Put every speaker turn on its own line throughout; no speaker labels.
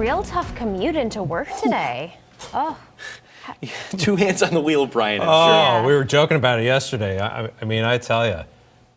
real tough commute into work today. Oh.
Two hands on the wheel, Brian.
Oh, we were joking about it yesterday. I mean, I tell you,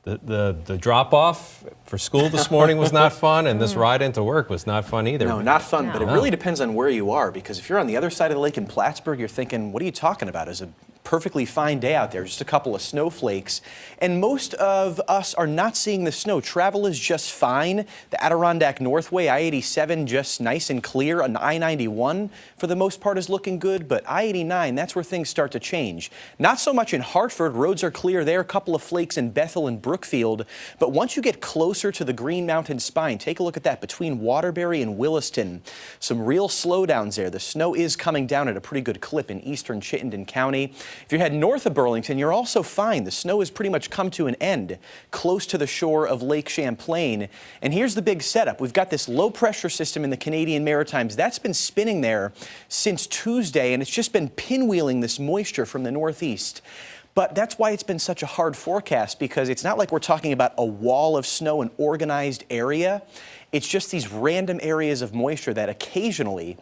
the drop-off for school this morning was not fun, and this ride into work was not fun either.
No, not fun, but it really depends on where you are, because if you're on the other side of the lake in Plattsburgh, you're thinking, what are you talking about? It's a perfectly fine day out there, just a couple of snowflakes. And most of us are not seeing the snow. Travel is just fine. The Adirondack Northway, I-87, just nice and clear. And I-91, for the most part, is looking good. But I-89, that's where things start to change. Not so much in Hartford. Roads are clear there. A couple of flakes in Bethel and Brookfield. But once you get closer to the Green Mountain Spine, take a look at that. Between Waterbury and Williston, some real slowdowns there. The snow is coming down at a pretty good clip in eastern Chittenden County. If you head north of Burlington, you're also fine. The snow has pretty much come to an end close to the shore of Lake Champlain. And here's the big setup. We've got this low pressure system in the Canadian Maritimes. That's been spinning there since Tuesday, and it's just been pinwheeling this moisture from the northeast. But that's why it's been such a hard forecast, because it's not like we're talking about a wall of snow, an organized area. It's just these random areas of moisture that occasionally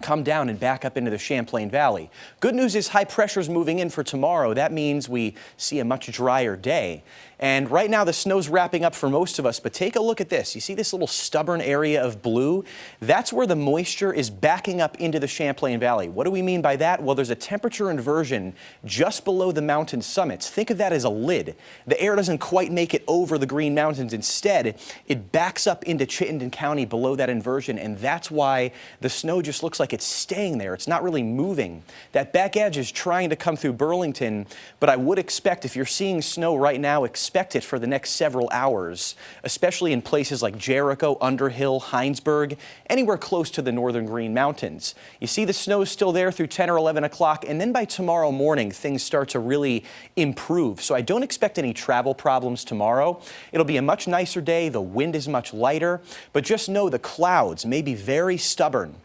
come down and back up into the Champlain Valley. Good news is high pressure is moving in for tomorrow. That means we see a much drier day. And right now the snow's wrapping up for most of us, but take a look at this. You see this little stubborn area of blue? That's where the moisture is backing up into the Champlain Valley. What do we mean by that? Well, there's a temperature inversion just below the mountain summits. Think of that as a lid. The air doesn't quite make it over the Green Mountains. Instead, it backs up into Chittenden County below that inversion, and that's why the snow just looks like it's staying there. It's not really moving. That back edge is trying to come through Burlington, but I would expect, if you're seeing snow right now, expect it for the next several hours, especially in places like Jericho, Underhill, Heinsberg, anywhere close to the northern Green Mountains. You see the snow is still there through 10 or 11 o'clock, and then by tomorrow morning, things start to really improve. So I don't expect any travel problems tomorrow. It'll be a much nicer day. The wind is much lighter, but just know the clouds may be very stubborn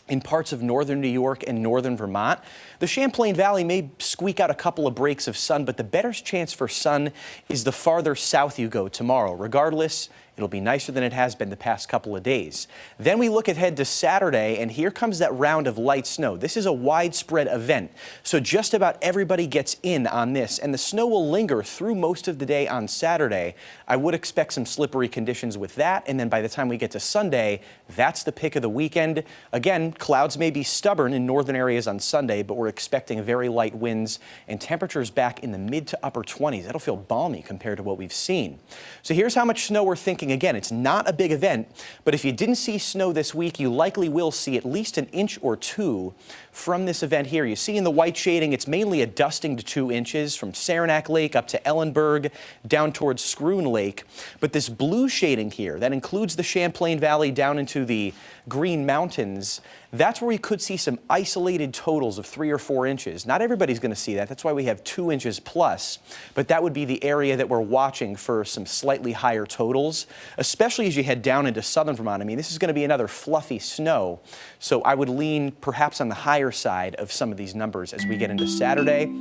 in parts of northern New York and northern Vermont. The Champlain Valley may squeak out a couple of breaks of sun, but the better chance for sun is the farther south you go tomorrow. Regardless, it'll be nicer than it has been the past couple of days. Then we look ahead to Saturday, and here comes that round of light snow. This is a widespread event, so just about everybody gets in on this, and the snow will linger through most of the day on Saturday. I would expect some slippery conditions with that, and then by the time we get to Sunday, that's the pick of the weekend. Again, clouds may be stubborn in northern areas on Sunday, but we're expecting very light winds and temperatures back in the mid to upper 20s. That'll feel balmy compared to what we've seen. So here's how much snow we're thinking. Again, it's not a big event, but if you didn't see snow this week, you likely will see at least an inch or two from this event here. You see in the white shading, it's mainly a dusting to 2 inches from Saranac Lake up to Ellenberg, down towards Scroon Lake. But this blue shading here, that includes the Champlain Valley down into the Green Mountains, that's where we could see some isolated totals of 3 or 4 inches. Not everybody's going to see that. That's why we have 2 inches plus. But that would be the area that we're watching for some slightly higher totals, especially as you head down into southern Vermont. I mean, this is going to be another fluffy snow. So I would lean perhaps on the higher side of some of these numbers as we get into Saturday.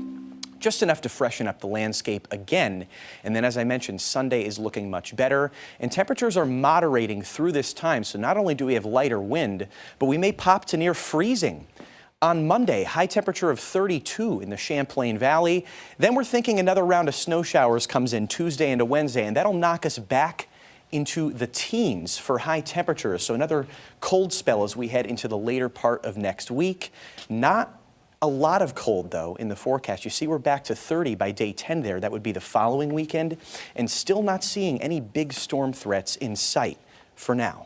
Just enough to freshen up the landscape again. And then, as I mentioned, Sunday is looking much better, and temperatures are moderating through this time. So not only do we have lighter wind, but we may pop to near freezing. On Monday, high temperature of 32 in the Champlain Valley. Then we're thinking another round of snow showers comes in Tuesday into Wednesday, and that'll knock us back into the teens for high temperatures. So another cold spell as we head into the later part of next week. Not a lot of cold, though, in the forecast. You see we're back to 30 by day 10 there. That would be the following weekend, and still not seeing any big storm threats in sight for now.